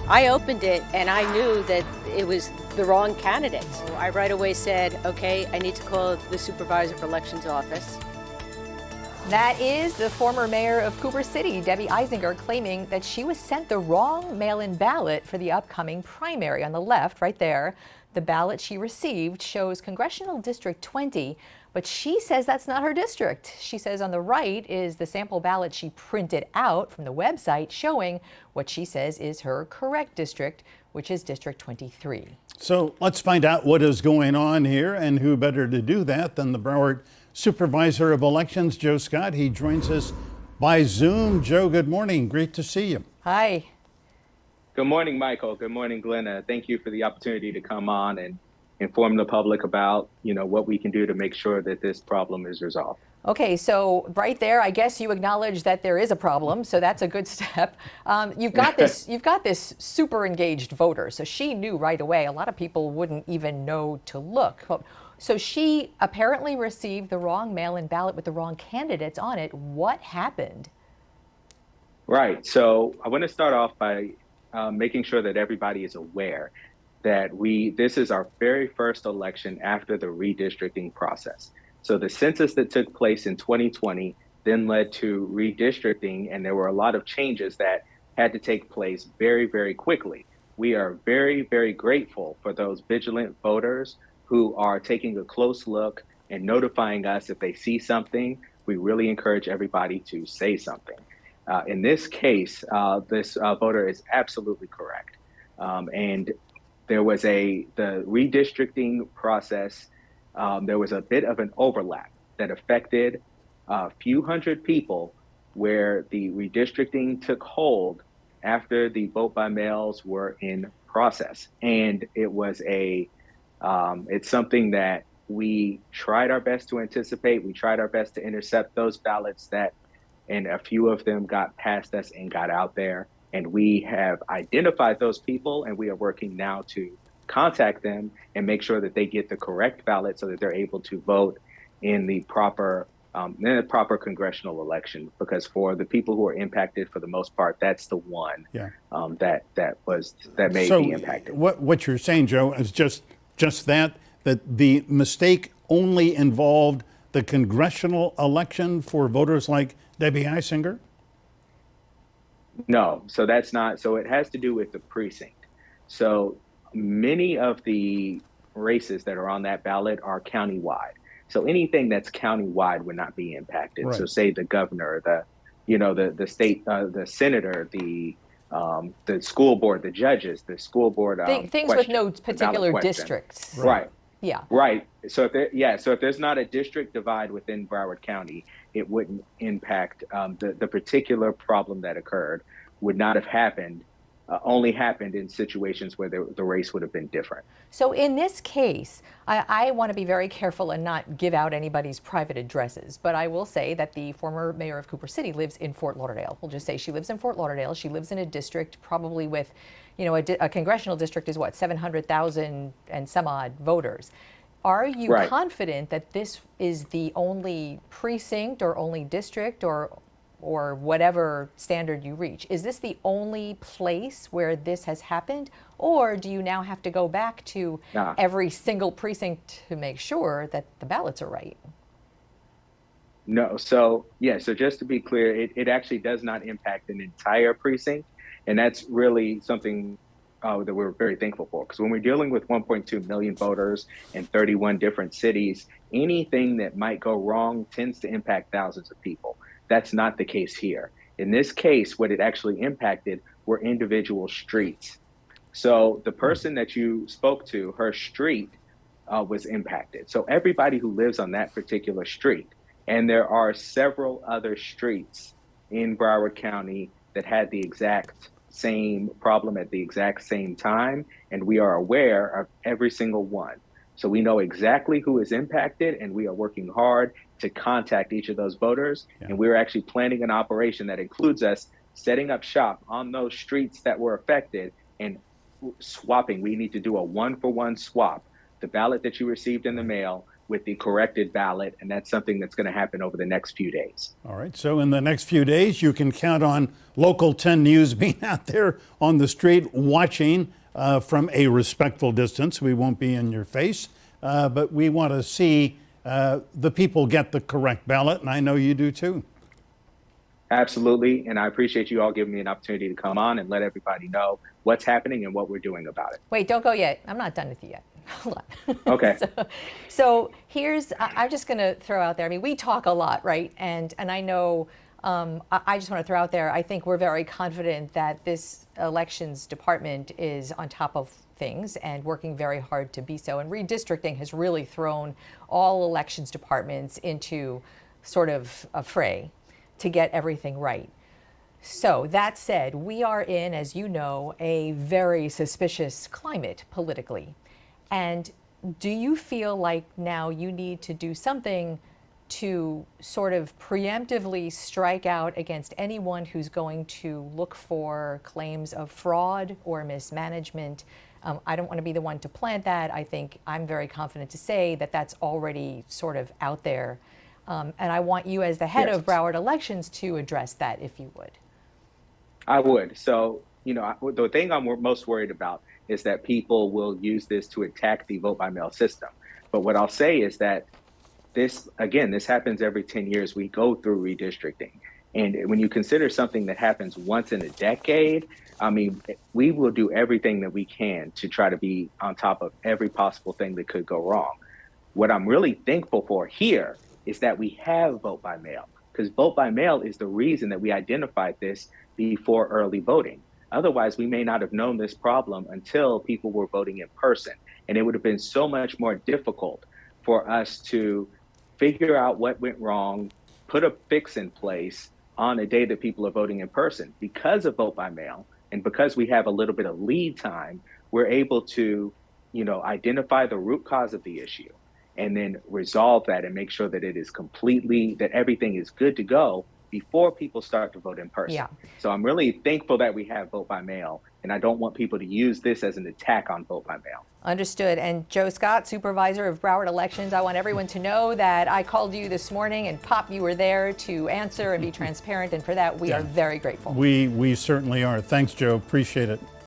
I opened it and I knew that it was the wrong candidate. So I right away said, okay, I need to call the Supervisor of Elections office. That is the former mayor of Cooper City, Debby Eisinger, claiming that she was sent the wrong mail-in ballot for the upcoming primary. On the left, right there, the ballot she received shows Congressional District 20, but she says that's not her district. She says on the right is the sample ballot she printed out from the website showing what she says is her correct district, which is District 23. So let's find out what is going on here, and who better to do that than the Broward Supervisor of Elections, Joe Scott. He joins us by Zoom. Joe, good morning. Great to see you. Hi. Good morning, Michael. Good morning, Glenna. Thank you for the opportunity to come on and inform the public about, what we can do to make sure that this problem is resolved. Okay, so right there, I guess you acknowledge that there is a problem, so that's a good step. You've got this super engaged voter, so she knew right away. A lot of people wouldn't even know to look. So she apparently received the wrong mail-in ballot with the wrong candidates on it. What happened? Right. So I want to start off by making sure that everybody is aware that this is our very first election after the redistricting process. So the census that took place in 2020 then led to redistricting, and there were a lot of changes that had to take place very, very quickly. We are very, very grateful for those vigilant voters who are taking a close look and notifying us if they see something. We really encourage everybody to say something. In this case, this voter is absolutely correct. And there was the redistricting process, there was a bit of an overlap that affected a few hundred people where the redistricting took hold after the vote by mails were in process. And it was it's something that we tried our best to anticipate. We tried our best to intercept those ballots and a few of them got past us and got out there. And we have identified those people, and we are working now to contact them and make sure that they get the correct ballot so that they're able to vote in the proper congressional election. Because for the people who are impacted, for the most part, that's the one that may be impacted. What you're saying, Joe, is just that the mistake only involved the congressional election for voters like Debby Eisinger? No, so that's not. So it has to do with the precinct. So many of the races that are on that ballot are countywide. So anything that's countywide would not be impacted. Right. So say the governor, the state, the senator, the school board, the judges, the school board. Things with no particular districts. Right. Yeah. Right. So if there's not a district divide within Broward County, it wouldn't impact the particular problem that occurred would not have happened. Only happened in situations where the race would have been different. So in this case, I want to be very careful and not give out anybody's private addresses, but I will say that the former mayor of Cooper City lives in Fort Lauderdale. We'll just say she lives in Fort Lauderdale. She lives in a district probably with, a congressional district is what, 700,000 and some odd voters. Are you confident that this is the only precinct or only district or whatever standard you reach? Is this the only place where this has happened? Or do you now have to go back to every single precinct to make sure that the ballots are right? No, so just to be clear, it actually does not impact an entire precinct. And that's really something that we're very thankful for. Because when we're dealing with 1.2 million voters in 31 different cities, anything that might go wrong tends to impact thousands of people. That's not the case here. In this case, what it actually impacted were individual streets. So the person that you spoke to, her street was impacted. So everybody who lives on that particular street, and there are several other streets in Broward County that had the exact same problem at the exact same time, and we are aware of every single one. So we know exactly who is impacted, and we are working hard to contact each of those voters. Yeah. And we're actually planning an operation that includes us setting up shop on those streets that were affected and swapping. We need to do a 1-for-1 swap. The ballot that you received in the mail with the corrected ballot, and that's something that's going to happen over the next few days. All right, so in the next few days, you can count on Local 10 News being out there on the street watching from a respectful distance. We won't be in your face, but we want to see the people get the correct ballot, and I know you do too. Absolutely, and I appreciate you all giving me an opportunity to come on and let everybody know what's happening and what we're doing about it. Wait, don't go yet. I'm not done with you yet. Hold on. Okay. So here's, I'm just going to throw out there. I mean, we talk a lot, right? And I know, I just want to throw out there, I think we're very confident that this elections department is on top of things and working very hard to be so. And redistricting has really thrown all elections departments into sort of a fray to get everything right. So that said, we are in, as you know, a very suspicious climate politically. And do you feel like now you need to do something to sort of preemptively strike out against anyone who's going to look for claims of fraud or mismanagement? I don't want to be the one to plant that. I think I'm very confident to say that that's already sort of out there. And I want you as the head of Broward Elections to address that, if you would. I would. So, the thing I'm most worried about is that people will use this to attack the vote by mail system. But what I'll say is that this happens every 10 years. We go through redistricting. And when you consider something that happens once in a decade, I mean, we will do everything that we can to try to be on top of every possible thing that could go wrong. What I'm really thankful for here is that we have vote by mail, because vote by mail is the reason that we identified this before early voting. Otherwise, we may not have known this problem until people were voting in person. And it would have been so much more difficult for us to figure out what went wrong, put a fix in place on a day that people are voting in person. Because of vote by mail, and because we have a little bit of lead time, we're able to, identify the root cause of the issue and then resolve that and make sure that it is that everything is good to go before people start to vote in person. Yeah. So I'm really thankful that we have vote by mail, and I don't want people to use this as an attack on vote by mail. Understood. And Joe Scott, Supervisor of Broward Elections, I want everyone to know that I called you this morning, and Pop, you were there to answer and be transparent, and for that we are very grateful. We certainly are. Thanks, Joe. Appreciate it.